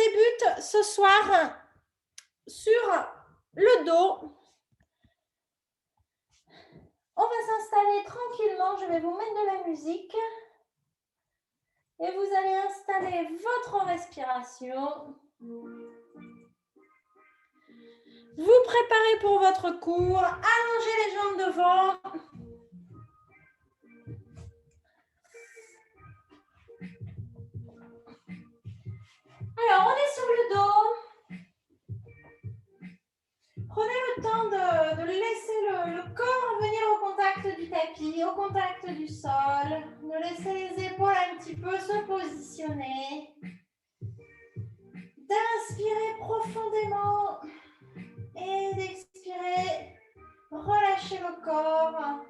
débute ce soir sur le dos. On va s'installer tranquillement. Je vais vous mettre de la musique. Et vous allez installer votre respiration. Vous préparez pour votre cours. Allongez les jambes devant. Alors, on est sur le dos. Prenez le temps de laisser le corps venir au contact du tapis, au contact du sol. De laisser les épaules un petit peu se positionner. D'inspirer profondément et d'expirer. Relâchez le corps.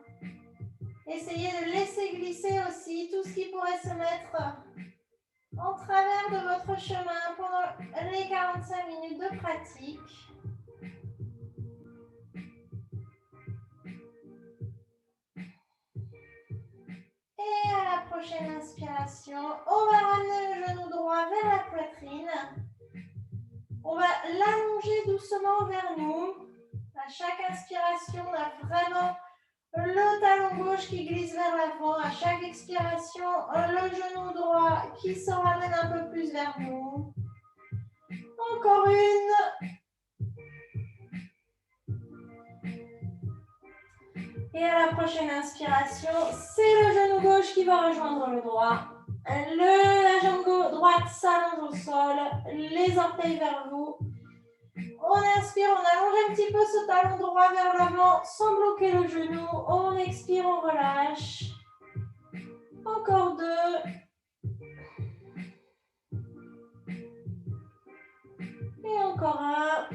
Essayez de laisser glisser aussi tout ce qui pourrait se mettre en travers de votre chemin pendant les 45 minutes de pratique. Et à la prochaine inspiration, on va ramener le genou droit vers la poitrine. On va l'allonger doucement vers nous. À chaque inspiration, on a vraiment le talon gauche qui glisse vers l'avant. À chaque expiration, le genou droit qui se ramène un peu plus vers nous. Encore une. Et à la prochaine inspiration, c'est le genou gauche qui va rejoindre le droit. La jambe droite s'allonge au sol, les orteils vers vous. On inspire, on allonge un petit peu ce talon droit vers l'avant sans bloquer le genou. On expire, on relâche. Encore deux. Et encore un.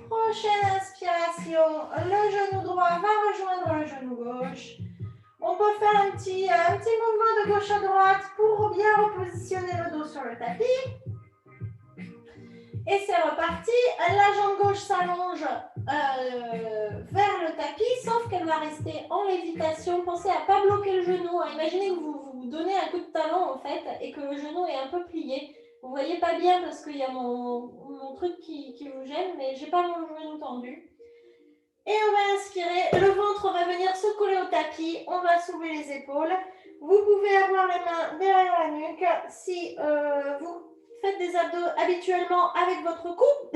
Prochaine inspiration, le genou droit va rejoindre le genou gauche. On peut faire un petit mouvement de gauche à droite pour bien repositionner le dos sur le tapis. Et c'est reparti. La jambe gauche s'allonge vers le tapis, sauf qu'elle va rester en lévitation. Pensez à ne pas bloquer le genou. Imaginez que vous donnez un coup de talon en fait et que le genou est un peu plié. Vous ne voyez pas bien parce qu'il y a mon truc qui vous gêne, mais je n'ai pas mon genou tendu. Et on va inspirer, le ventre va venir se coller au tapis, on va soulever les épaules. Vous pouvez avoir les mains derrière la nuque si vous faites des abdos habituellement avec votre cou.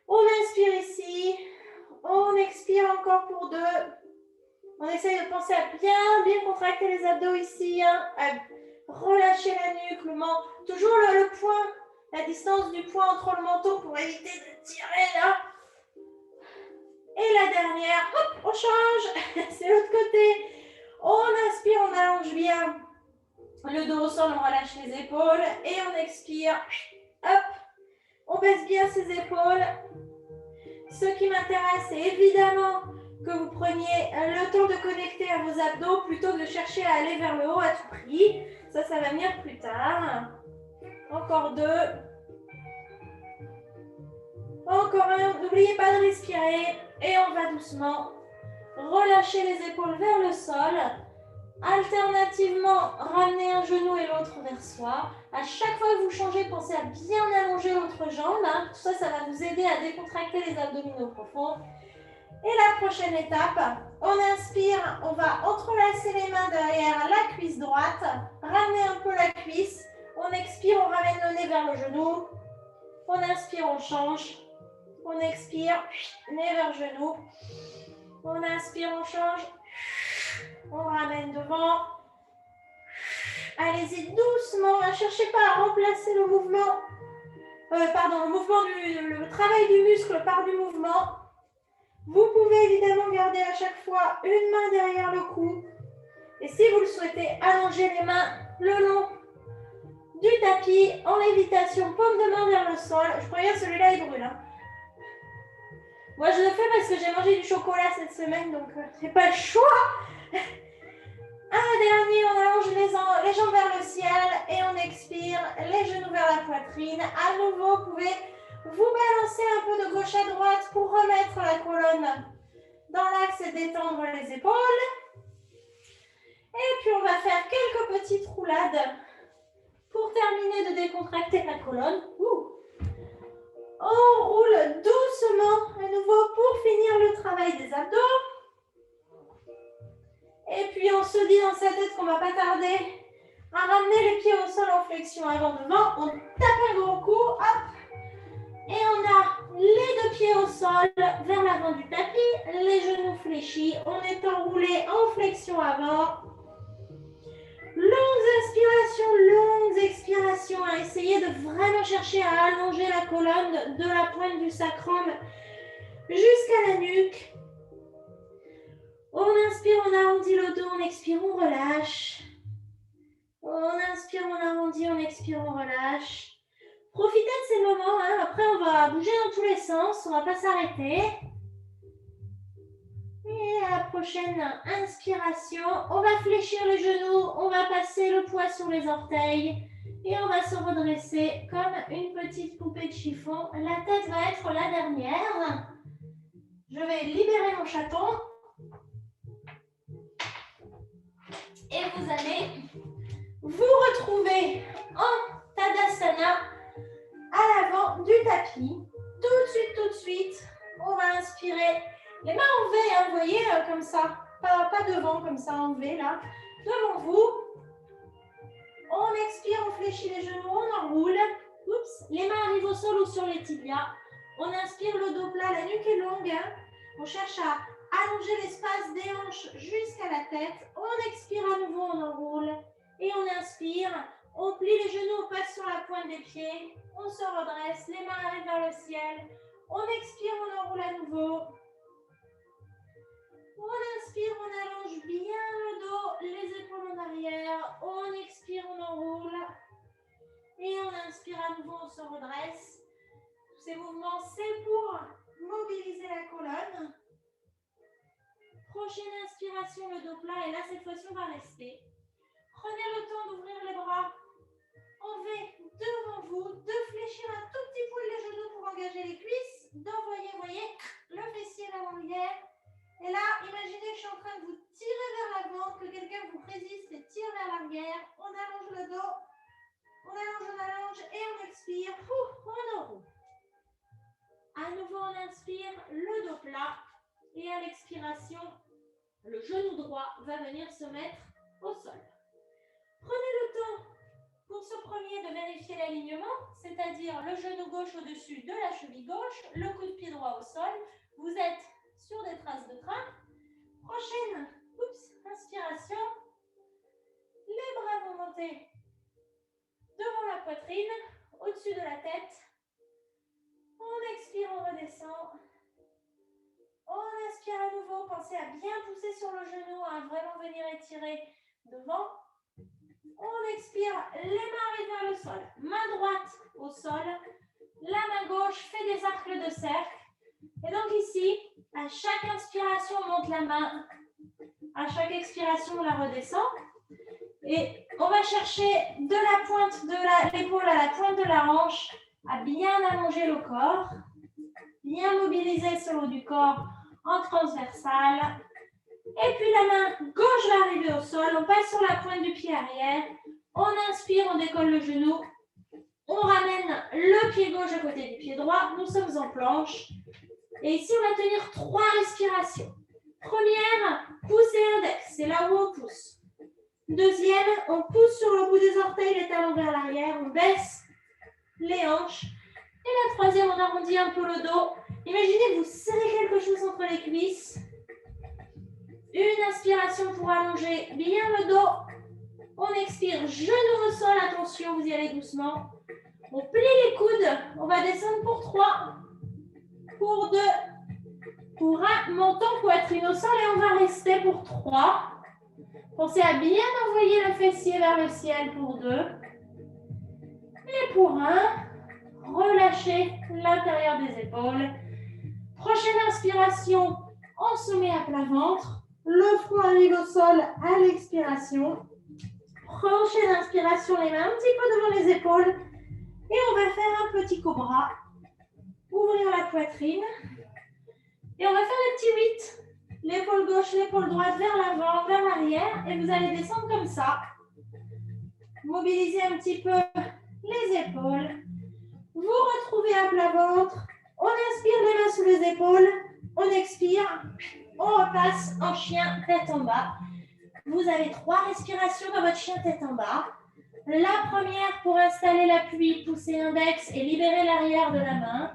On inspire ici, on expire encore pour deux. On essaye de penser à bien contracter les abdos ici, hein, à relâcher la nuque, le menton. Toujours le poing, la distance du poing entre le menton pour éviter de tirer là. Et la dernière, hop, on change, c'est l'autre côté. On inspire, on allonge bien le dos au sol, on relâche les épaules et on expire. Hop, on baisse bien ses épaules. Ce qui m'intéresse, c'est évidemment que vous preniez le temps de connecter à vos abdos plutôt que de chercher à aller vers le haut à tout prix. Ça va venir plus tard. Encore deux. Encore un. N'oubliez pas de respirer. Et on va doucement relâcher les épaules vers le sol. Alternativement, ramener un genou et l'autre vers soi. À chaque fois que vous changez, pensez à bien allonger l'autre jambe. Hein. Tout ça, ça va vous aider à décontracter les abdominaux profonds. Et la prochaine étape, on inspire, on va entrelacer les mains derrière la cuisse droite. Ramener un peu la cuisse. On expire, on ramène le nez vers le genou. On inspire, on change. On expire, nez vers genou. On inspire, on change. On ramène devant. Allez-y doucement. Ne cherchez pas à remplacer le mouvement. Le travail du muscle par du mouvement. Vous pouvez évidemment garder à chaque fois une main derrière le cou. Et si vous le souhaitez, allongez les mains le long du tapis en lévitation, paume de main vers le sol. Je préviens, celui-là il brûle. Hein. Moi, je le fais parce que j'ai mangé du chocolat cette semaine, donc j'ai pas le choix. Un dernier, on allonge les jambes vers le ciel et on expire, les genoux vers la poitrine. À nouveau, vous pouvez vous balancer un peu de gauche à droite pour remettre la colonne dans l'axe et détendre les épaules. Et puis, on va faire quelques petites roulades pour terminer de décontracter la colonne. On roule doucement à nouveau pour finir le travail des abdos. Et puis, on se dit dans sa tête qu'on ne va pas tarder à ramener les pieds au sol en flexion avant-devant. On tape un gros coup, hop. Et on a les deux pieds au sol vers l'avant du tapis, les genoux fléchis. On est enroulé en flexion avant. Longues expirations, à essayer de vraiment chercher à allonger la colonne de la pointe du sacrum jusqu'à la nuque. On inspire, on arrondit le dos, on expire, on relâche. On inspire, on arrondit, on expire, on relâche. Profitez de ces moments, hein. Après on va bouger dans tous les sens, on ne va pas s'arrêter. Et à la prochaine inspiration, on va fléchir les genoux, on va passer le poids sur les orteils et on va se redresser comme une petite poupée de chiffon. La tête va être la dernière. Je vais libérer mon chaton. Et vous allez vous retrouver en Tadasana à l'avant du tapis. Tout de suite, on va inspirer. Les mains en V, hein, vous voyez, comme ça. Pas devant, comme ça, en V, là. Devant vous. On expire, on fléchit les genoux, on enroule. Oups, les mains arrivent au sol ou sur les tibias. On inspire, le dos plat, la nuque est longue. Hein. On cherche à allonger l'espace des hanches jusqu'à la tête. On expire à nouveau, on enroule. Et on inspire. On plie les genoux, on passe sur la pointe des pieds. On se redresse, les mains arrivent vers le ciel. On expire, on enroule à nouveau. On inspire, on allonge bien le dos, les épaules en arrière. On expire, on enroule. Et on inspire à nouveau, on se redresse. Tous ces mouvements, c'est pour mobiliser la colonne. Prochaine inspiration, le dos plat. Et là, cette fois-ci, on va rester. Prenez le temps d'ouvrir les bras en V devant vous, de fléchir un tout petit peu les genoux pour engager les cuisses, d'envoyer, voyez, le fessier vers l'arrière. Et là, imaginez que je suis en train de vous tirer vers l'avant, que quelqu'un vous résiste et tire vers l'arrière. On allonge le dos, on allonge et on expire. On enroule. À nouveau, on inspire, le dos plat. Et à l'expiration, le genou droit va venir se mettre au sol. Prenez le temps pour ce premier de vérifier l'alignement, c'est-à-dire le genou gauche au-dessus de la cheville gauche, le coup de pied droit au sol. Vous êtes sur des traces de train. Prochaine inspiration. Les bras vont monter devant la poitrine, au-dessus de la tête. On expire, on redescend. On inspire à nouveau. Pensez à bien pousser sur le genou, à vraiment venir étirer devant. On expire, les mains arrivent vers le sol. Main droite au sol. La main gauche fait des arcs de cercle. Et donc ici, à chaque inspiration, on monte la main. À chaque expiration, on la redescend. Et on va chercher de la pointe de l'épaule à la pointe de la hanche à bien allonger le corps. Bien mobiliser ce haut du corps en transversal. Et puis la main gauche va arriver au sol. On passe sur la pointe du pied arrière. On inspire, on décolle le genou. On ramène le pied gauche à côté du pied droit. Nous sommes en planche. Et ici, on va tenir 3 respirations. Première, pouce et index. C'est là où on pousse. Deuxième, on pousse sur le bout des orteils, les talons vers l'arrière. On baisse les hanches. Et la troisième, on arrondit un peu le dos. Imaginez que vous serrez quelque chose entre les cuisses. Une inspiration pour allonger bien le dos. On expire, genou au sol, attention, vous y allez doucement. On plie les coudes, on va descendre pour 3, pour 2, pour 1. Montons poitrine au sol et on va rester pour 3. Pensez à bien envoyer le fessier vers le ciel pour 2. Et pour 1, relâchez l'intérieur des épaules. Prochaine inspiration, on se met à plat ventre. Le front arrive au sol à l'expiration. Prochaine inspiration, les mains un petit peu devant les épaules. Et on va faire un petit cobra. Ouvrir la poitrine. Et on va faire le petit 8. l'épaule gauche, l'épaule droite vers l'avant, vers l'arrière. Et vous allez descendre comme ça. Mobilisez un petit peu les épaules. Vous retrouvez à plat ventre. On inspire les mains sous les épaules. On expire. On repasse en chien tête en bas. Vous avez 3 respirations dans votre chien tête en bas. La première pour installer l'appui, pousser l'index et libérer l'arrière de la main.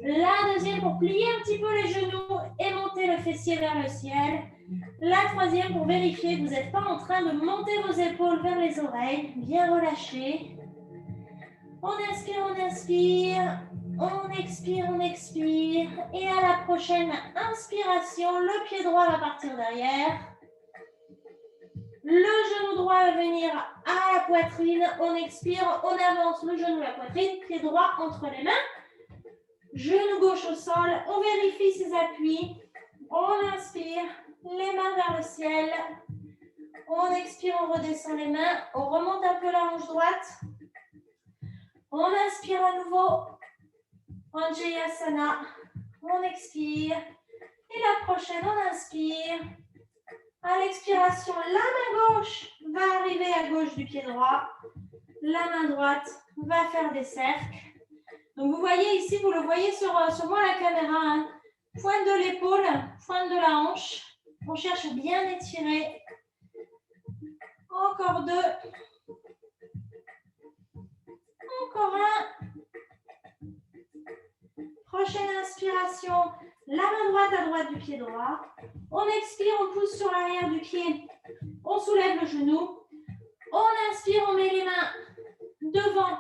La deuxième pour plier un petit peu les genoux et monter le fessier vers le ciel. La troisième pour vérifier que vous n'êtes pas en train de monter vos épaules vers les oreilles. Bien relâché. On inspire, on inspire. On expire, on expire. Et à la prochaine inspiration, le pied droit va partir derrière. Le genou droit va venir à la poitrine. On expire, on avance le genou, la poitrine, pied droit entre les mains. Genou gauche au sol. On vérifie ses appuis. On inspire, les mains vers le ciel. On expire, on redescend les mains. On remonte un peu la hanche droite. On inspire à nouveau. Anjayasana. On expire. Et la prochaine, on inspire. À l'expiration, la main gauche va arriver à gauche du pied droit. La main droite va faire des cercles. Donc, vous voyez ici, vous le voyez sur moi la caméra. Hein. Pointe de l'épaule, pointe de la hanche. On cherche à bien étirer. Encore 2. Encore 1. Prochaine inspiration. La main droite à droite du pied droit. On expire, on pousse sur l'arrière du pied. On soulève le genou. On inspire, on met les mains devant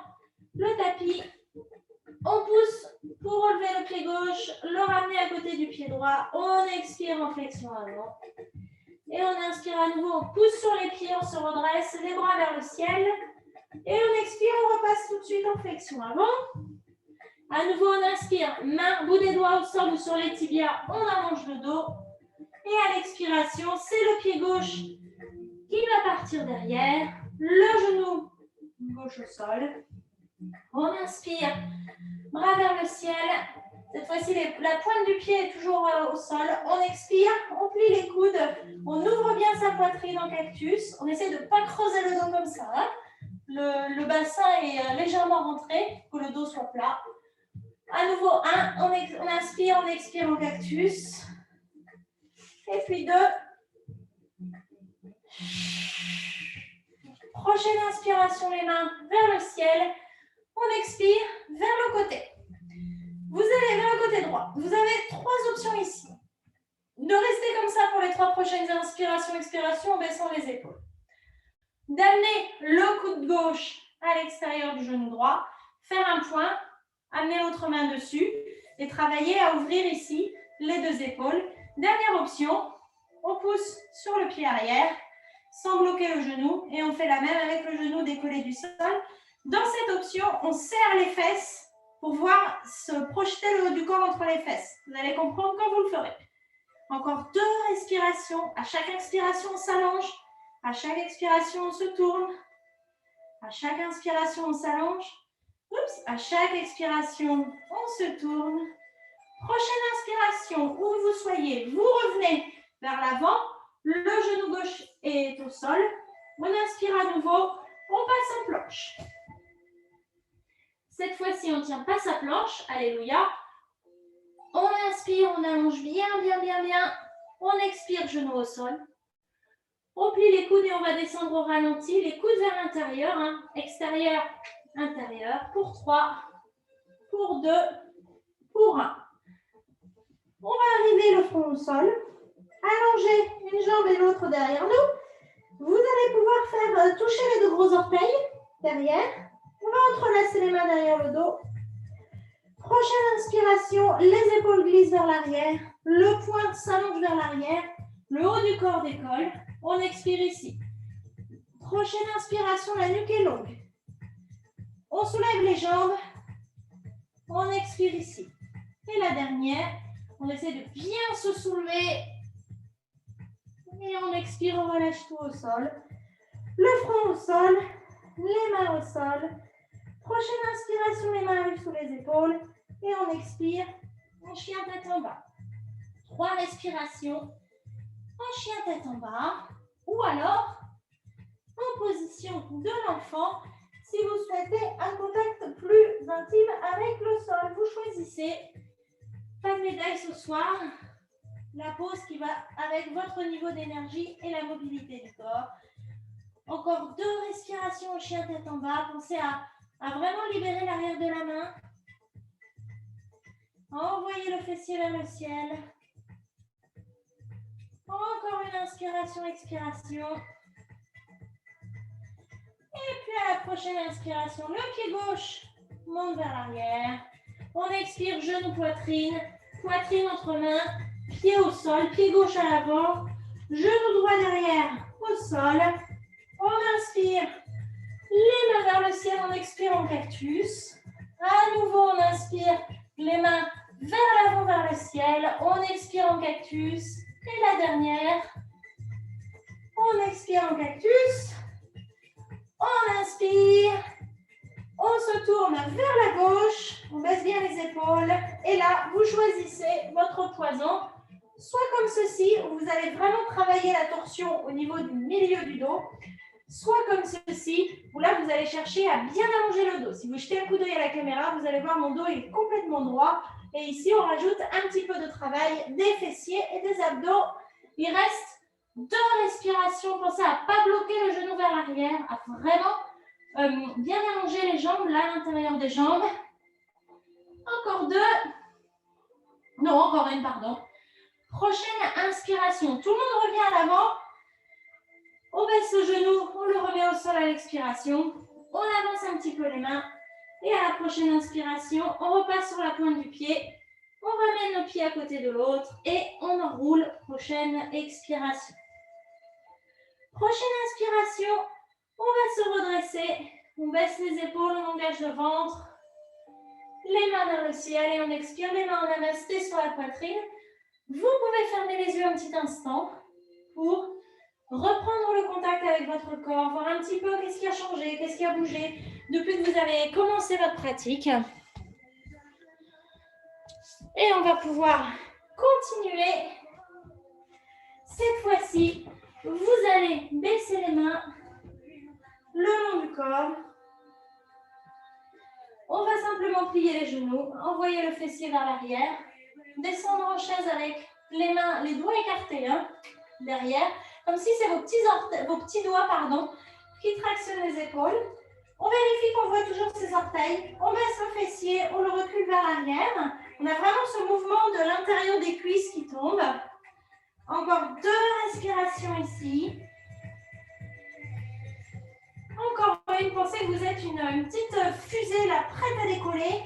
le tapis. On pousse pour relever le pied gauche, le ramener à côté du pied droit. On expire en flexion avant. Et on inspire à nouveau, on pousse sur les pieds, on se redresse, les bras vers le ciel. Et on expire, on repasse tout de suite en flexion avant. À nouveau, on inspire, main, bout des doigts au sol ou sur les tibias, on allonge le dos. Et à l'expiration, c'est le pied gauche qui va partir derrière, le genou gauche au sol. On inspire, bras vers le ciel. Cette fois-ci, la pointe du pied est toujours au sol. On expire, on plie les coudes, on ouvre bien sa poitrine en cactus. On essaie de ne pas creuser le dos comme ça. Hein. Le bassin est légèrement rentré, que le dos soit plat. À nouveau, 1, on inspire, on expire en cactus. Et puis 2. Prochaine inspiration, les mains vers le ciel. On expire vers le côté. Vous allez vers le côté droit. Vous avez 3 options ici. De rester comme ça pour les 3 prochaines inspirations, expirations en baissant les épaules. D'amener le coude gauche à l'extérieur du genou droit. Faire un point. Amener l'autre main dessus. Et travailler à ouvrir ici les 2 épaules. Dernière option. On pousse sur le pied arrière sans bloquer le genou. Et on fait la même avec le genou décollé du sol. Dans cette option, on serre les fesses pour voir se projeter le haut du corps entre les fesses. Vous allez comprendre quand vous le ferez. Encore 2 respirations. À chaque inspiration, on s'allonge. À chaque expiration, on se tourne. À chaque inspiration, on s'allonge. Oups. À chaque expiration, on se tourne. Prochaine inspiration, où vous soyez, vous revenez vers l'avant. Le genou gauche est au sol. On inspire à nouveau. On passe en planche. Cette fois-ci, on ne tient pas sa planche. Alléluia. On inspire, on allonge bien, bien, bien, bien. On expire, genou au sol. On plie les coudes et on va descendre au ralenti. Les coudes vers l'intérieur. Hein. Extérieur, intérieur. Pour 3, pour 2, pour 1. On va arriver le front au sol. Allonger une jambe et l'autre derrière nous. Vous allez pouvoir faire toucher les 2 gros orteils derrière. On va entrelacer les mains derrière le dos. Prochaine inspiration, les épaules glissent vers l'arrière. Le poing s'allonge vers l'arrière. Le haut du corps décolle. On expire ici. Prochaine inspiration, la nuque est longue. On soulève les jambes. On expire ici. Et la dernière, on essaie de bien se soulever. Et on expire, on relâche tout au sol. Le front au sol, les mains au sol. Prochaine inspiration, les mains arrivent sous les épaules. Et on expire, on chien tête en bas. 3 respirations. en chien tête en bas, ou alors en position de l'enfant, si vous souhaitez un contact plus intime avec le sol. Vous choisissez, pas de médaille ce soir, la pose qui va avec votre niveau d'énergie et la mobilité du corps. Encore 2 respirations au chien tête en bas. Pensez à vraiment libérer l'arrière de la main. Envoyez le fessier vers le ciel. Encore une inspiration, expiration. Et puis à la prochaine inspiration, le pied gauche monte vers l'arrière. On expire, genou, poitrine. Poitrine entre mains, pied au sol, pied gauche à l'avant. Genou droit derrière au sol. On inspire, les mains vers le ciel, on expire en cactus. À nouveau, on inspire, les mains vers l'avant, vers le ciel. On expire en cactus. Et la dernière, on expire en cactus. On inspire. On se tourne vers la gauche. On baisse bien les épaules. Et là, vous choisissez votre poison. Soit comme ceci, où vous allez vraiment travailler la torsion au niveau du milieu du dos. Soit comme ceci, où là, vous allez chercher à bien allonger le dos. Si vous jetez un coup d'œil à la caméra, vous allez voir mon dos est complètement droit. Et ici, on rajoute un petit peu de travail des fessiers et des abdos. Il reste 2 respirations. Pensez à ne pas bloquer le genou vers l'arrière, à vraiment bien allonger les jambes, là, à l'intérieur des jambes. Encore 2. Non, encore une, pardon. Prochaine inspiration. Tout le monde revient à l'avant. On baisse le genou, on le remet au sol à l'expiration. On avance un petit peu les mains. Et à la prochaine inspiration, on repasse sur la pointe du pied. On ramène le pied à côté de l'autre et on enroule. Prochaine expiration. Prochaine inspiration, on va se redresser. On baisse les épaules, on engage le ventre. Les mains vers le ciel et on expire. Les mains en namasté sur la poitrine. Vous pouvez fermer les yeux un petit instant pour reprendre le contact avec votre corps, voir un petit peu qu'est-ce qui a changé, qu'est-ce qui a bougé depuis que vous avez commencé votre pratique. Et on va pouvoir continuer. Cette fois-ci, vous allez baisser les mains le long du corps. On va simplement plier les genoux, envoyer le fessier vers l'arrière, descendre en chaise avec les mains, les doigts écartés derrière, comme si c'est vos petits doigts qui tractionnent les épaules. On vérifie qu'on voit toujours ses orteils. On baisse le fessier, on le recule vers l'arrière. On a vraiment ce mouvement de l'intérieur des cuisses qui tombe. Encore 2 respirations ici. Encore une, pensez que vous êtes une petite fusée là, prête à décoller.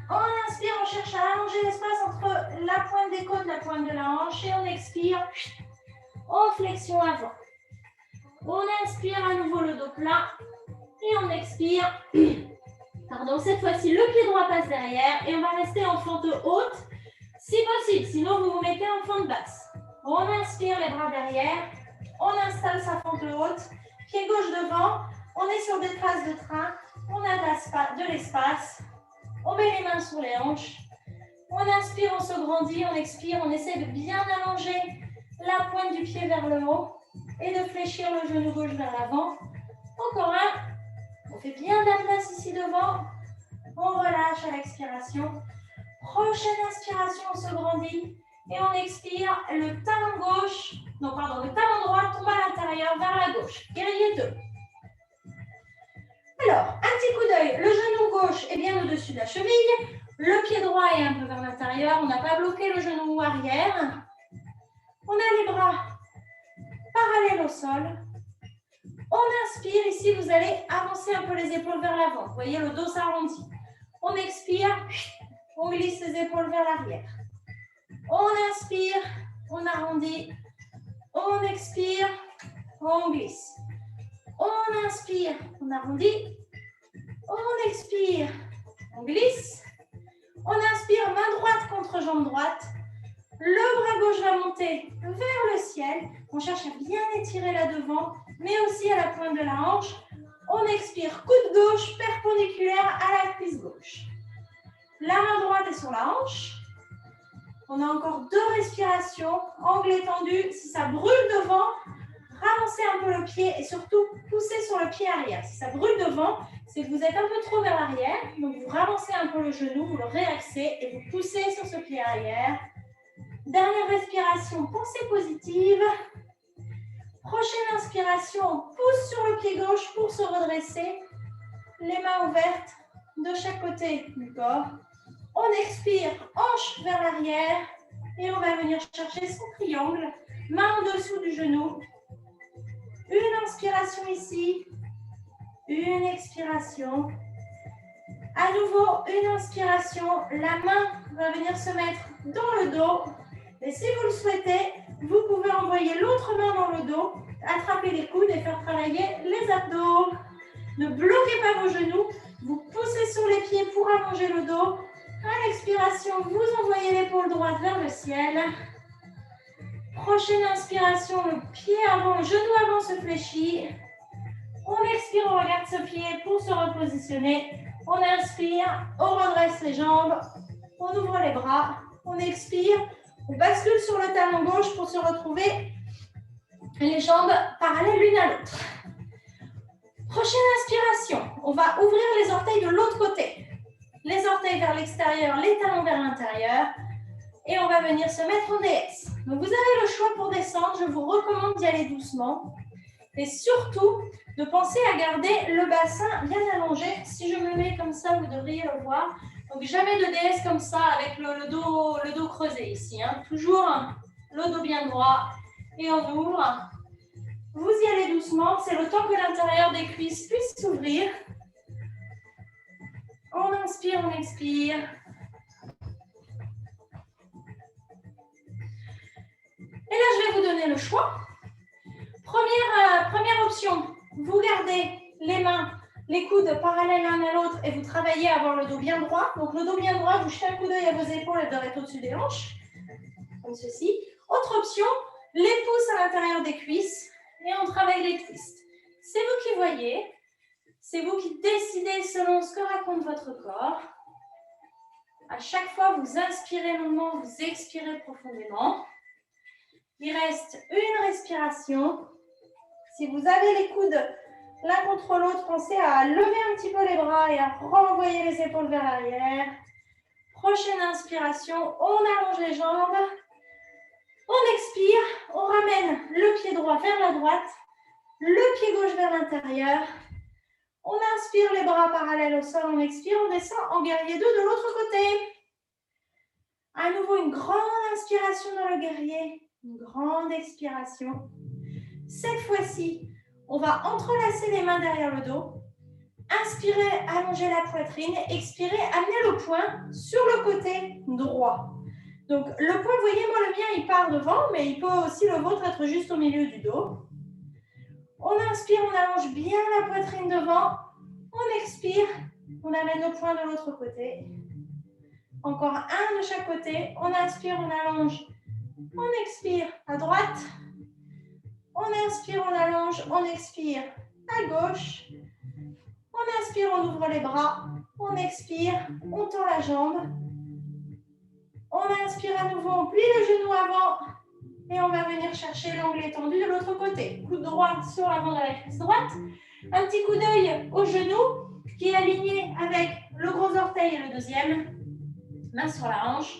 On inspire, on cherche à allonger l'espace entre la pointe des côtes, la pointe de la hanche. Et on expire en flexion avant. On inspire à nouveau le dos plat. Et on expire. Pardon, cette fois-ci, le pied droit passe derrière. Et on va rester en fente haute, si possible. Sinon, vous vous mettez en fente basse. On inspire les bras derrière. On installe sa fente haute. Pied gauche devant. On est sur des traces de train. On a de l'espace. On met les mains sur les hanches. On inspire, on se grandit. On expire, on essaie de bien allonger la pointe du pied vers le haut. Et de fléchir le genou gauche vers l'avant. Encore un. On fait bien de la place ici devant. On relâche à l'expiration. Prochaine inspiration, on se grandit. Et on expire, le talon gauche, non pardon, le talon droit tombe à l'intérieur vers la gauche. Guerrier 2. Alors, un petit coup d'œil. Le genou gauche est bien au-dessus de la cheville. Le pied droit est un peu vers l'intérieur. On n'a pas bloqué le genou arrière. On a les bras parallèles au sol. On inspire. Ici, vous allez avancer un peu les épaules vers l'avant. Vous voyez, le dos s'arrondit. On expire. On glisse les épaules vers l'arrière. On inspire. On arrondit. On expire. On glisse. On inspire. On arrondit. On expire. On glisse. On inspire, main droite contre jambe droite. Le bras gauche va monter vers le ciel. On cherche à bien étirer là devant, mais aussi à la pointe de la hanche. On expire, coude gauche perpendiculaire à la cuisse gauche. La main droite est sur la hanche. On a encore 2 respirations. Angle étendu. Si ça brûle devant, ravancez un peu le pied et surtout poussez sur le pied arrière. Si ça brûle devant, c'est que vous êtes un peu trop vers l'arrière. Donc vous ravancez un peu le genou, vous le réaxez et vous poussez sur ce pied arrière. Dernière respiration, pensée positive. Prochaine inspiration, on pousse sur le pied gauche pour se redresser. Les mains ouvertes de chaque côté du corps. On expire, hanche vers l'arrière. Et on va venir chercher son triangle. Main en dessous du genou. Une inspiration ici. Une expiration. À nouveau, une inspiration. La main va venir se mettre dans le dos. Et si vous le souhaitez, vous pouvez envoyer l'autre main dans le dos, attraper les coudes et faire travailler les abdos. Ne bloquez pas vos genoux. Vous poussez sur les pieds pour allonger le dos. À l'expiration, vous envoyez l'épaule droite vers le ciel. Prochaine inspiration, le pied avant, le genou avant se fléchit. On expire, on regarde ce pied pour se repositionner. On inspire, on redresse les jambes. On ouvre les bras. On expire. On bascule sur le talon gauche pour se retrouver les jambes parallèles l'une à l'autre. Prochaine inspiration, on va ouvrir les orteils de l'autre côté. Les orteils vers l'extérieur, les talons vers l'intérieur. Et on va venir se mettre en DS. Donc vous avez le choix pour descendre. Je vous recommande d'y aller doucement. Et surtout, de penser à garder le bassin bien allongé. Si je me mets comme ça, vous devriez le voir. Donc jamais de DS comme ça avec le dos creusé ici. Hein. Toujours le dos bien droit. Et on ouvre. Vous y allez doucement. C'est le temps que l'intérieur des cuisses puisse s'ouvrir. On inspire, on expire. Et là, je vais vous donner le choix. Première option, vous gardez les mains, les coudes parallèles l'un à l'autre et vous travaillez à avoir le dos bien droit. Donc le dos bien droit, vous jetez un coup d'œil à vos épaules, elles doivent être au-dessus des hanches, comme ceci. Autre option, les pouces à l'intérieur des cuisses et on travaille les twists. C'est vous qui voyez, c'est vous qui décidez selon ce que raconte votre corps. À chaque fois, vous inspirez longuement, vous expirez profondément. Il reste une respiration. Si vous avez les coudes l'un contre l'autre, pensez à lever un petit peu les bras et à renvoyer les épaules vers l'arrière. Prochaine inspiration, on allonge les jambes. On expire, on ramène le pied droit vers la droite, le pied gauche vers l'intérieur. On inspire les bras parallèles au sol, on expire, on descend en guerrier 2 de l'autre côté. À nouveau, une grande inspiration dans le guerrier. Une grande expiration. Cette fois-ci, on va entrelacer les mains derrière le dos. Inspirez, allongez la poitrine. Expirez, amenez le poing sur le côté droit. Donc, le poing, vous voyez, moi, le mien, il part devant, mais il peut aussi, le vôtre, être juste au milieu du dos. On inspire, on allonge bien la poitrine devant. On expire, on amène le poing de l'autre côté. Encore un de chaque côté. On inspire, on allonge. On expire à droite. On inspire, on allonge. On expire à gauche. On inspire, on ouvre les bras. On expire, on tend la jambe. On inspire à nouveau, on plie le genou avant. Et on va venir chercher l'angle étendu de l'autre côté. Coude droit sur l'avant de la cuisse droite. Un petit coup d'œil au genou qui est aligné avec le gros orteil et le deuxième. Main sur la hanche.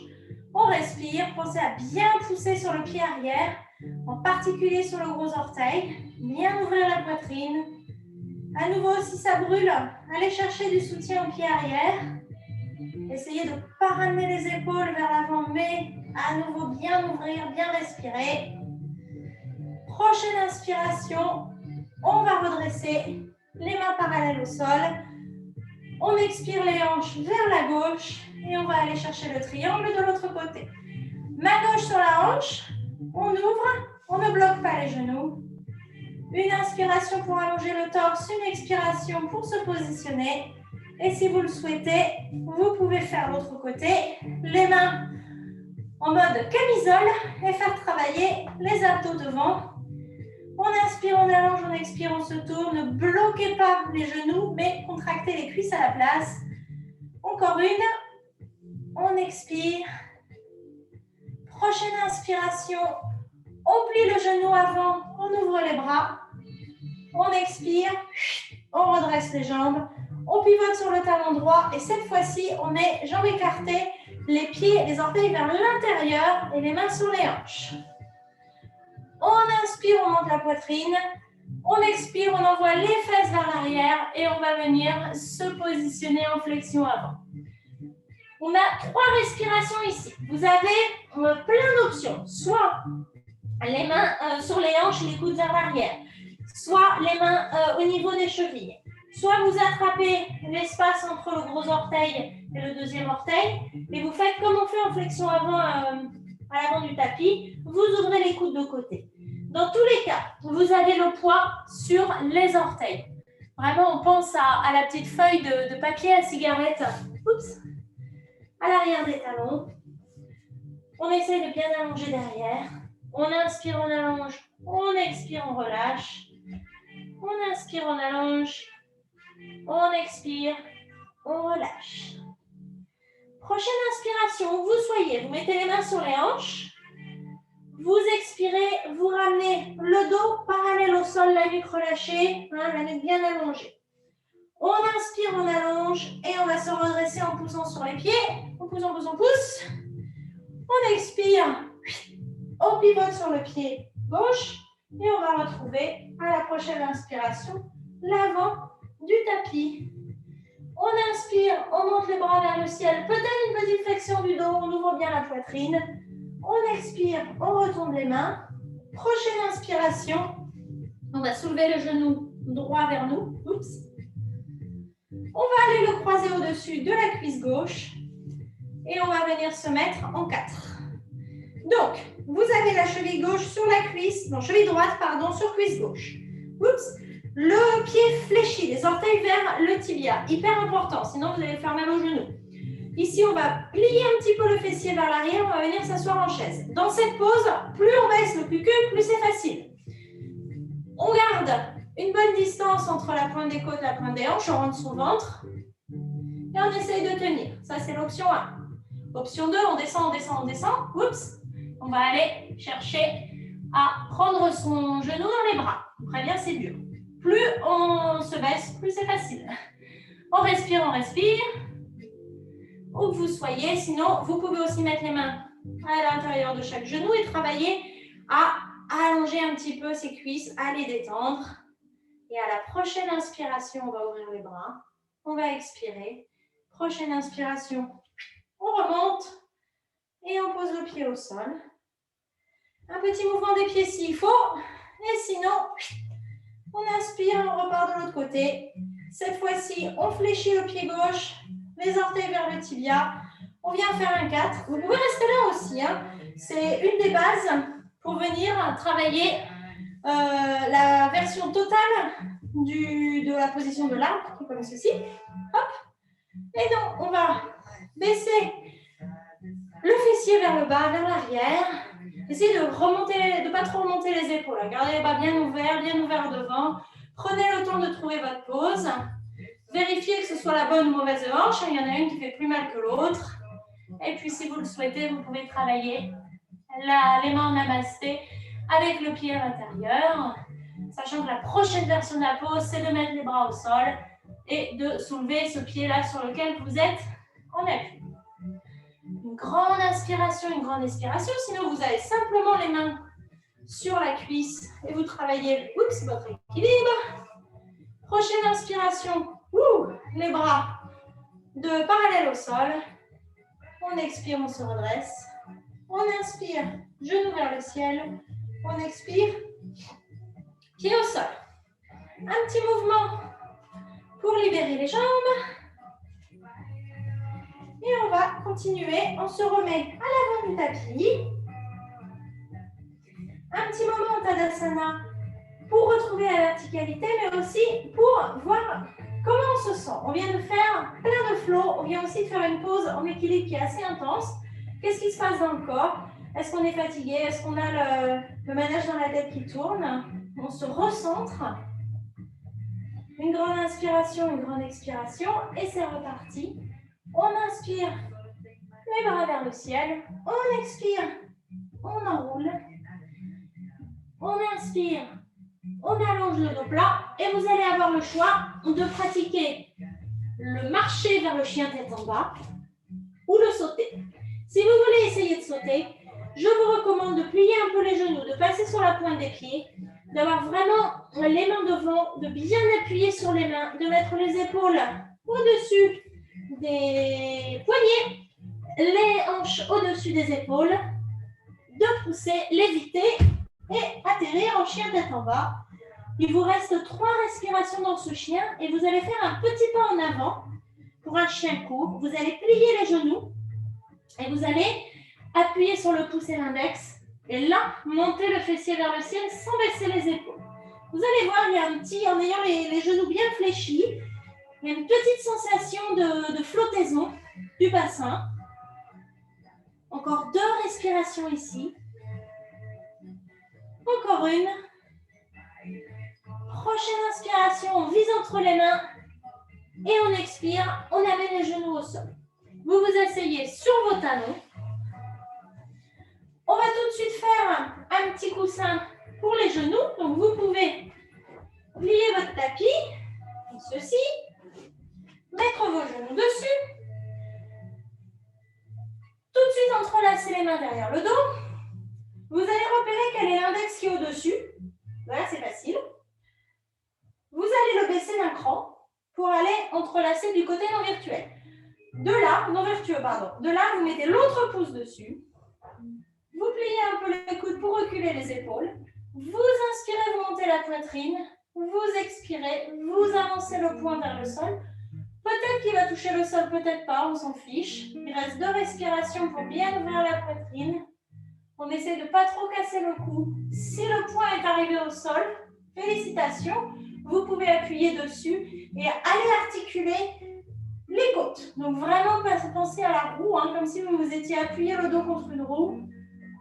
On respire. Pensez à bien pousser sur le pied arrière, en particulier sur le gros orteil. Bien ouvrir la poitrine. À nouveau, si ça brûle, allez chercher du soutien au pied arrière. Essayez de ne pas ramener les épaules vers l'avant, mais à nouveau bien ouvrir, bien respirer. Prochaine inspiration, on va redresser les mains parallèles au sol. On expire les hanches vers la gauche et on va aller chercher le triangle de l'autre côté. Main gauche sur la hanche, on ouvre, on ne bloque pas les genoux. Une inspiration pour allonger le torse, une expiration pour se positionner. Et si vous le souhaitez, vous pouvez faire l'autre côté, les mains en mode camisole et faire travailler les abdos devant. On inspire, on allonge, on expire, on se tourne. Ne bloquez pas les genoux, mais contractez les cuisses à la place. Encore une. On expire. Prochaine inspiration, on plie le genou avant, on ouvre les bras, on expire, on redresse les jambes, on pivote sur le talon droit et cette fois-ci, on est jambes écartées, les pieds, les orteils vers l'intérieur et les mains sur les hanches. On inspire, on monte la poitrine. On expire, on envoie les fesses vers l'arrière et on va venir se positionner en flexion avant. On a 3 respirations ici. Vous avez plein d'options. Soit les mains sur les hanches, les coudes vers l'arrière. Soit les mains au niveau des chevilles. Soit vous attrapez l'espace entre le gros orteil et le deuxième orteil. Et vous faites comme on fait en flexion avant à l'avant du tapis. Vous ouvrez les coudes de côté. Dans tous les cas, vous avez le poids sur les orteils. Vraiment, on pense à la petite feuille de papier à cigarette. Oups. À l'arrière des talons. On essaye de bien allonger derrière. On inspire, on allonge. On expire, on relâche. On inspire, on allonge. On expire, on relâche. Prochaine inspiration, où vous soyez. Vous mettez les mains sur les hanches. Vous expirez, vous ramenez le dos parallèle au sol, la nuque relâchée, la nuque bien allongée. On inspire, on allonge et on va se redresser en poussant sur les pieds. On pousse, on pousse, on pousse. On expire, on pivote sur le pied gauche et on va retrouver à la prochaine inspiration l'avant du tapis. On inspire, on monte les bras vers le ciel, peut-être une petite flexion du dos, on ouvre bien la poitrine. On expire, on retourne les mains. Prochaine inspiration, on va soulever le genou droit vers nous. Oups. On va aller le croiser au-dessus de la cuisse gauche et on va venir se mettre en 4. Donc, vous avez la cheville gauche sur la cuisse, non, cheville droite, pardon, sur cuisse gauche. Oups. Le pied fléchi, les orteils vers le tibia. Hyper important, sinon vous allez faire mal au genou. Ici, on va plier un petit peu le fessier vers l'arrière, on va venir s'asseoir en chaise. Dans cette pose, plus on baisse le cucu, plus c'est facile. On garde une bonne distance entre la pointe des côtes et la pointe des hanches, on rentre son ventre. Et on essaye de tenir. Ça, c'est l'option 1. Option 2, on descend, on descend, on descend. Oups. On va aller chercher à prendre son genou dans les bras. Très bien, c'est dur. Plus on se baisse, plus c'est facile. On respire, on respire. Où que vous soyez. Sinon, vous pouvez aussi mettre les mains à l'intérieur de chaque genou et travailler à allonger un petit peu ses cuisses, à les détendre. Et à la prochaine inspiration, on va ouvrir les bras. On va expirer. Prochaine inspiration, on remonte et on pose le pied au sol. Un petit mouvement des pieds s'il faut. Et sinon, on inspire, on repart de l'autre côté. Cette fois-ci, on fléchit le pied gauche, les orteils vers le tibia. On vient faire un 4. Vous pouvez rester là aussi. Hein. C'est une des bases pour venir travailler la version totale de la position de l'arbre, comme ceci. Hop. Et donc, on va baisser le fessier vers le bas, vers l'arrière. Essayez de remonter, de ne pas trop remonter les épaules. Gardez les bras bien ouverts devant. Prenez le temps de trouver votre pose. Vérifiez que ce soit la bonne ou mauvaise hanche. Il y en a une qui fait plus mal que l'autre. Et puis, si vous le souhaitez, vous pouvez travailler les mains en namasté avec le pied à l'intérieur. Sachant que la prochaine version de la pose, c'est de mettre les bras au sol et de soulever ce pied-là sur lequel vous êtes en appui. Une grande inspiration, une grande expiration. Sinon, vous avez simplement les mains sur la cuisse et vous travaillez votre équilibre. Prochaine inspiration, les bras parallèles au sol. On expire, on se redresse. On inspire, genou vers le ciel. On expire, pied au sol. Un petit mouvement pour libérer les jambes. Et on va continuer. On se remet à l'avant du tapis. Un petit moment en Tadasana pour retrouver la verticalité, mais aussi pour voir comment on se sent. On vient de faire plein de flow. On vient aussi de faire une pause en équilibre qui est assez intense. Qu'est-ce qui se passe dans le corps? Est-ce qu'on est fatigué? Est-ce qu'on a le manège dans la tête qui tourne? On se recentre. Une grande inspiration, une grande expiration. Et c'est reparti. On inspire, les bras vers le ciel. On expire, on enroule, on inspire, on allonge le dos plat et vous allez avoir le choix de pratiquer le marcher vers le chien tête en bas ou le sauter. Si vous voulez essayer de sauter, je vous recommande de plier un peu les genoux, de passer sur la pointe des pieds, d'avoir vraiment les mains devant, de bien appuyer sur les mains, de mettre les épaules au-dessus des poignets, les hanches au-dessus des épaules, de pousser, léviter et atterrir en chien tête en bas. Il vous reste 3 respirations dans ce chien et vous allez faire un petit pas en avant pour un chien court. Vous allez plier les genoux et vous allez appuyer sur le pouce et l'index. Et là, monter le fessier vers le ciel sans baisser les épaules. Vous allez voir, il y a un petit, en ayant les genoux bien fléchis, il y a une petite sensation de flottaison du bassin. Encore 2 respirations ici. Encore une. Prochaine inspiration, on vise entre les mains. Et on expire, on amène les genoux au sol. Vous vous asseyez sur vos talons. On va tout de suite faire un petit coussin pour les genoux. Donc, vous pouvez plier votre tapis, comme ceci, mettre vos genoux dessus. Tout de suite, entrelacer les mains derrière le dos. Vous allez repérer quel est l'index qui est au-dessus. Voilà, c'est facile. Vous allez le baisser d'un cran pour aller entrelacer du côté non virtuel. De là, non vertueux, pardon. De là, vous mettez l'autre pouce dessus. Vous pliez un peu les coudes pour reculer les épaules. Vous inspirez, vous montez la poitrine. Vous expirez, vous avancez le poing vers le sol. Peut-être qu'il va toucher le sol, peut-être pas, on s'en fiche. Il reste 2 respirations pour bien ouvrir la poitrine. On essaie de ne pas trop casser le cou. Si le poing est arrivé au sol, félicitations. Vous pouvez appuyer dessus et aller articuler les côtes. Donc vraiment, pensez à la roue, hein, comme si vous vous étiez appuyé le dos contre une roue.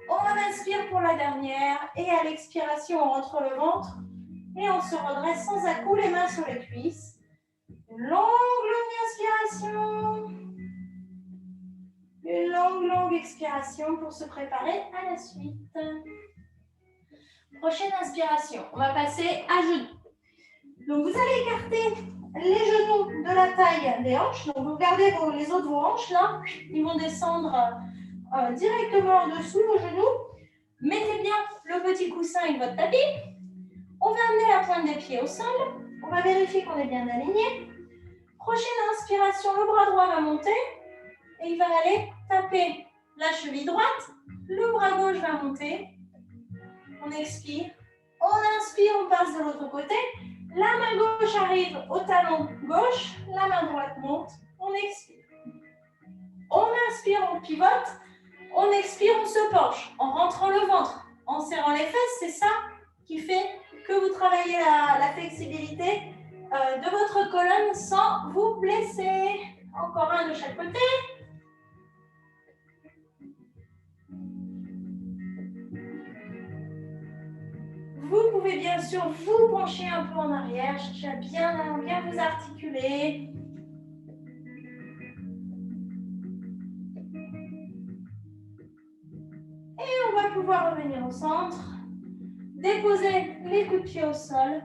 On inspire pour la dernière et à l'expiration, on rentre le ventre et on se redresse sans à-coups, les mains sur les cuisses. Une longue inspiration. Une longue expiration pour se préparer à la suite. Prochaine inspiration, on va passer à genoux. Donc vous allez écarter les genoux de la taille des hanches. Donc vous gardez les os de vos hanches là. Ils vont descendre directement en dessous vos genoux. Mettez bien le petit coussin avec votre tapis. On va amener la pointe des pieds au sol. On va vérifier qu'on est bien aligné. Prochaine inspiration, le bras droit va monter. Et il va aller taper la cheville droite. Le bras gauche va monter. On expire. On inspire, on passe de l'autre côté. La main gauche arrive au talon gauche. La main droite monte. On expire. On inspire, on pivote. On expire, on se penche. En rentrant le ventre, en serrant les fesses. C'est ça qui fait que vous travaillez la flexibilité de votre colonne sans vous blesser. Encore un de chaque côté. Vous pouvez bien sûr vous pencher un peu en arrière, chercher à bien vous articuler. Et on va pouvoir revenir au centre. Déposer les coups de pied au sol.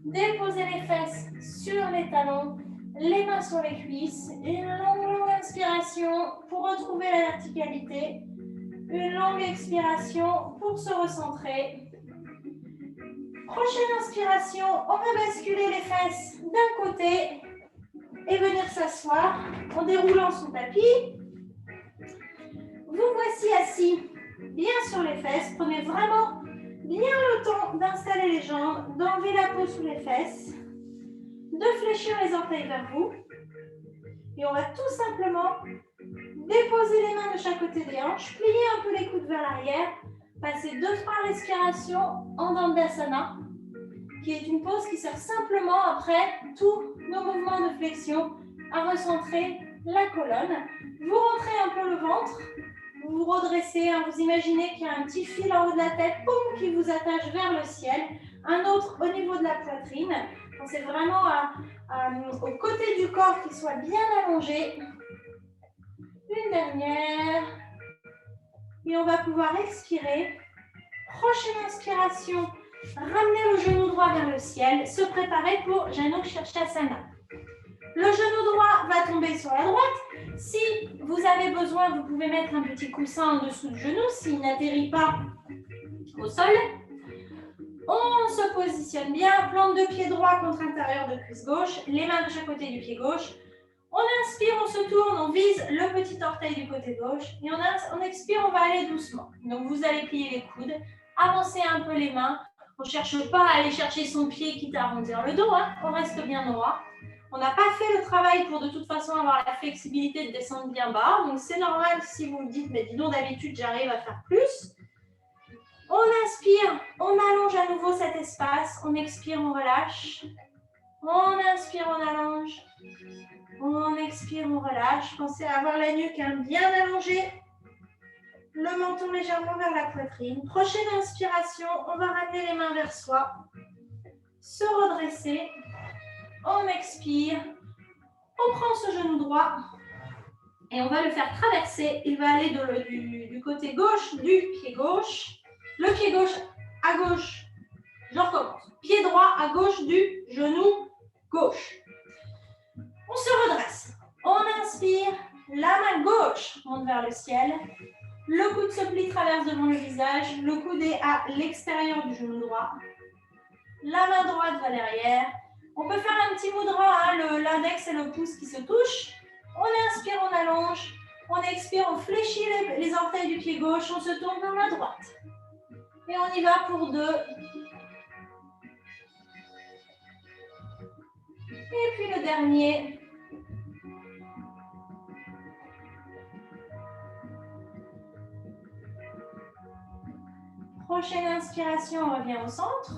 Déposer les fesses sur les talons. Les mains sur les cuisses. Une longue inspiration pour retrouver la verticalité. Une longue expiration pour se recentrer. Prochaine inspiration, on va basculer les fesses d'un côté et venir s'asseoir en déroulant son tapis. Vous voici assis bien sur les fesses. Prenez vraiment bien le temps d'installer les jambes, d'enlever la peau sous les fesses, de fléchir les orteils vers vous. Et on va tout simplement déposer les mains de chaque côté des hanches, plier un peu les coudes vers l'arrière, passer 2-3 respirations en Dandasana, qui est une pose qui sert simplement, après tous nos mouvements de flexion, à recentrer la colonne. Vous rentrez un peu le ventre, vous vous redressez, hein, vous imaginez qu'il y a un petit fil en haut de la tête, boum, qui vous attache vers le ciel, un autre au niveau de la poitrine. Pensez vraiment au côté du corps qui soit bien allongé. Une dernière. Et on va pouvoir expirer. Prochaine inspiration, ramener le genou droit vers le ciel, se préparer pour Janu Shirshasana. Le genou droit va tomber sur la droite. Si vous avez besoin, vous pouvez mettre un petit coussin en dessous du genou s'il n'atterrit pas au sol. On se positionne bien, plante de pied droit contre intérieur de cuisse gauche, les mains de chaque côté du pied gauche. On inspire, on se tourne, on vise le petit orteil du côté gauche. Et on expire, on va aller doucement. Donc vous allez plier les coudes, avancer un peu les mains. On ne cherche pas à aller chercher son pied quitte à arrondir le dos, hein. On reste bien droit. On n'a pas fait le travail pour de toute façon avoir la flexibilité de descendre bien bas. Donc c'est normal si vous me dites, mais dis donc d'habitude j'arrive à faire plus. On inspire, on allonge à nouveau cet espace. On expire, on relâche. On inspire, on allonge. On expire, on relâche. Pensez à avoir la nuque bien allongée. Le menton légèrement vers la poitrine. Prochaine inspiration, on va ramener les mains vers soi. Se redresser. On expire. On prend ce genou droit. Et on va le faire traverser. Il va aller du côté gauche du pied gauche. Le pied gauche à gauche. Je recommence. Pied droit à gauche du genou gauche. On se redresse. On inspire. La main gauche monte vers le ciel. Le coude se plie, traverse devant le visage. Le coude est à l'extérieur du genou droit. La main droite va derrière. On peut faire un petit mudra, hein, l'index et le pouce qui se touchent. On inspire, on allonge. On expire, on fléchit les orteils du pied gauche. On se tourne vers la droite. Et on y va pour 2. Et puis le dernier. Prochaine inspiration, on revient au centre.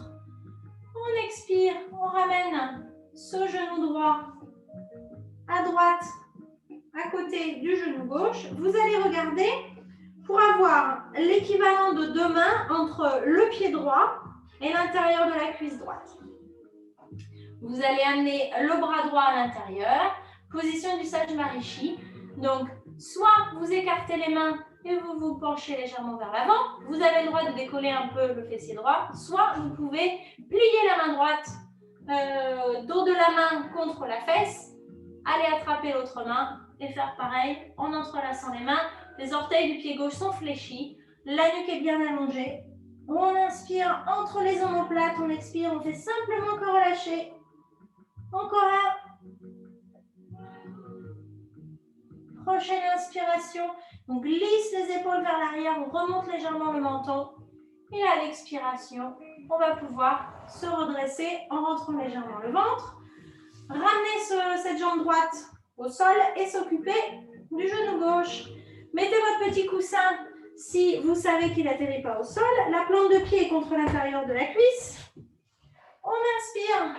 On expire, on ramène ce genou droit à droite, à côté du genou gauche. Vous allez regarder pour avoir l'équivalent de 2 mains entre le pied droit et l'intérieur de la cuisse droite. Vous allez amener le bras droit à l'intérieur, position du Sajna Maharishi. Donc, soit vous écartez les mains et vous vous penchez légèrement vers l'avant. Vous avez le droit de décoller un peu le fessier droit. Soit vous pouvez plier la main droite, dos de la main contre la fesse, aller attraper l'autre main et faire pareil en entrelaçant les mains. Les orteils du pied gauche sont fléchis, la nuque est bien allongée. On inspire entre les omoplates, on expire, on fait simplement que relâcher. Encore un. Prochaine inspiration, on glisse les épaules vers l'arrière, on remonte légèrement le menton. Et à l'expiration, on va pouvoir se redresser en rentrant légèrement le ventre. Ramenez cette jambe droite au sol et s'occuper du genou gauche. Mettez votre petit coussin si vous savez qu'il n'atterrit pas au sol. La plante de pied est contre l'intérieur de la cuisse. On inspire.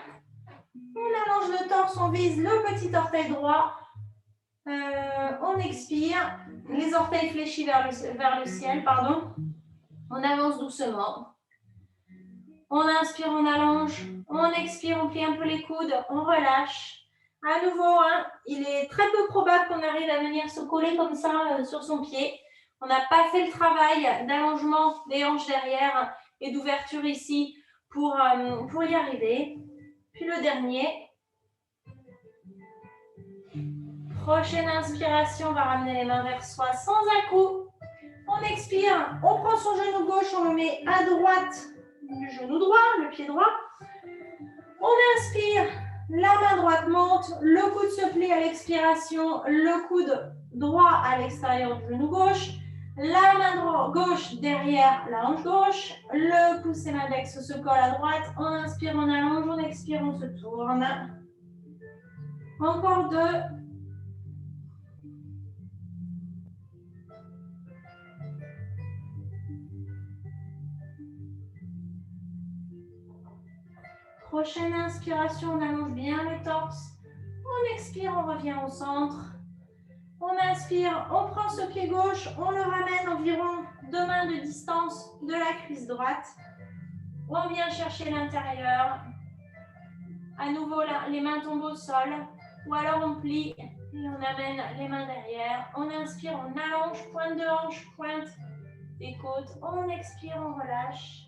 On allonge le torse, on vise le petit orteil droit. On expire. Les orteils fléchis vers le ciel. Pardon. On avance doucement. On inspire, on allonge. On expire, on plie un peu les coudes. On relâche. À nouveau, hein, il est très peu probable qu'on arrive à venir se coller comme ça sur son pied. On n'a pas fait le travail d'allongement des hanches derrière et d'ouverture ici pour y arriver. Puis le dernier. Prochaine inspiration, on va ramener les mains vers soi sans à-coups. On expire, on prend son genou gauche, on le met à droite du genou droit, le pied droit. On inspire, la main droite monte, le coude se plie à l'expiration, le coude droit à l'extérieur du genou gauche, la main gauche derrière la hanche gauche, le pouce et l'index se collent à droite. On inspire, on allonge, on expire, on se tourne. Encore 2. Prochaine inspiration, on allonge bien le torse. On expire, on revient au centre. On inspire, on prend ce pied gauche, on le ramène environ 2 mains de distance de la cuisse droite. On vient chercher l'intérieur. À nouveau, là, les mains tombent au sol. Ou alors on plie et on amène les mains derrière. On inspire, on allonge, pointe de hanche, pointe des côtes. On expire, on relâche.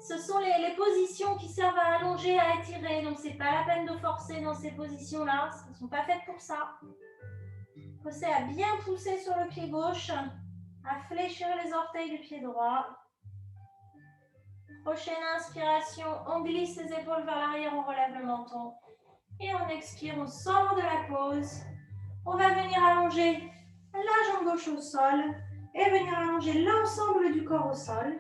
Ce sont les positions qui servent à allonger, à étirer. Donc, ce n'est pas la peine de forcer dans ces positions-là. Elles ne sont pas faites pour ça. Pensez à bien pousser sur le pied gauche, à fléchir les orteils du pied droit. Prochaine inspiration, on glisse les épaules vers l'arrière, on relève le menton. Et on expire, on sort de la pause. On va venir allonger la jambe gauche au sol et venir allonger l'ensemble du corps au sol.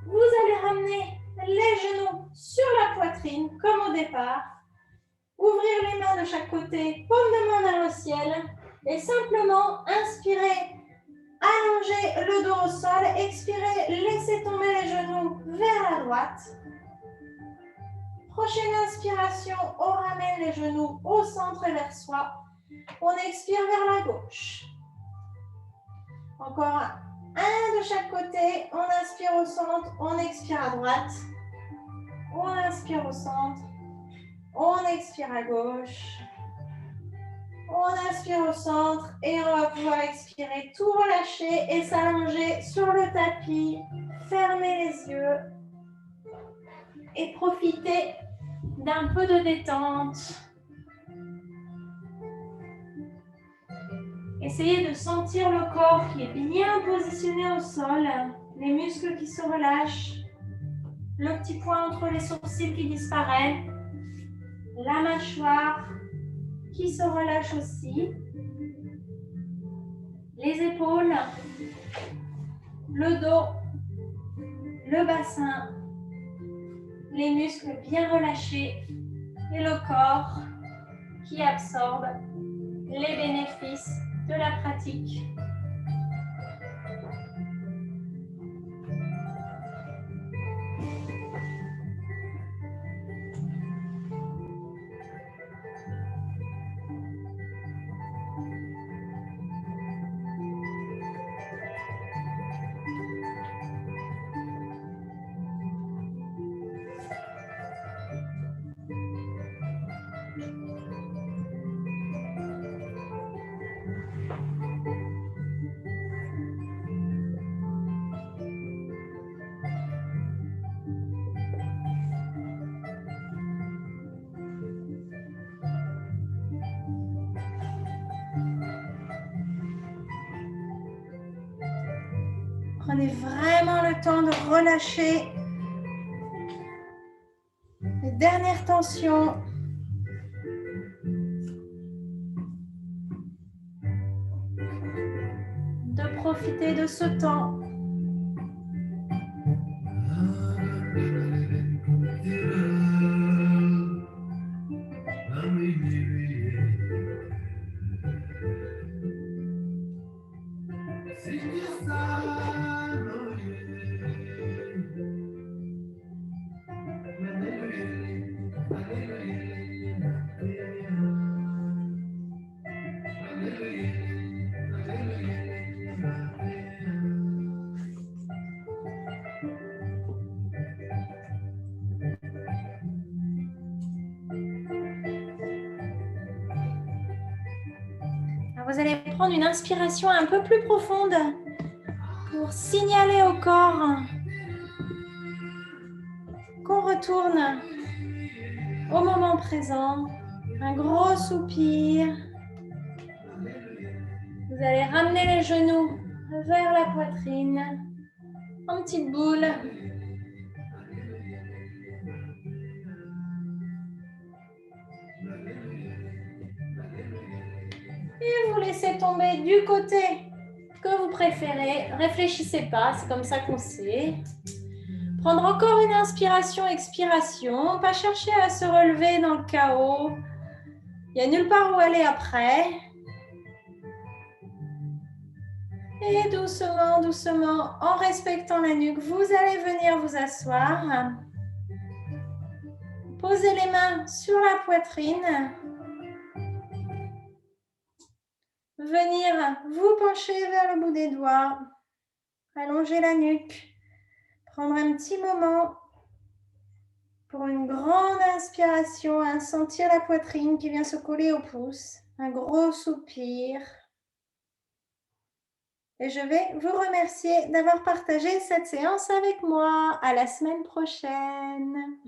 Vous allez ramener les genoux sur la poitrine, comme au départ. Ouvrir les mains de chaque côté, paume de main vers le ciel. Et simplement, inspirez, allongez le dos au sol. Expirez, laissez tomber les genoux vers la droite. Prochaine inspiration, on ramène les genoux au centre et vers soi. On expire vers la gauche. Encore un de chaque côté. On inspire au centre, on expire à droite. On inspire au centre, on expire à gauche. On inspire au centre et on va pouvoir expirer, tout relâcher et s'allonger sur le tapis. Fermez les yeux et profitez d'un peu de détente. Essayez de sentir le corps qui est bien positionné au sol, les muscles qui se relâchent, le petit point entre les sourcils qui disparaît, la mâchoire qui se relâche aussi, les épaules, le dos, le bassin, les muscles bien relâchés et le corps qui absorbe les bénéfices de la pratique. Prenez vraiment le temps de relâcher les dernières tensions. De profiter de ce temps. Vous allez prendre une inspiration un peu plus profonde pour signaler au corps qu'on retourne au moment présent. Un gros soupir. Vous allez ramener les genoux vers la poitrine en petite boule. Et vous laissez tomber du côté que vous préférez. Réfléchissez pas, c'est comme ça qu'on sait. Prendre encore une inspiration, expiration. Pas chercher à se relever dans le chaos. Il n'y a nulle part où aller après. Et doucement, doucement, en respectant la nuque, vous allez venir vous asseoir. Posez les mains sur la poitrine. Venir vous pencher vers le bout des doigts. Allonger la nuque. Prendre un petit moment pour une grande inspiration, sentir la poitrine qui vient se coller au pouce. Un gros soupir. Et je vais vous remercier d'avoir partagé cette séance avec moi. À la semaine prochaine.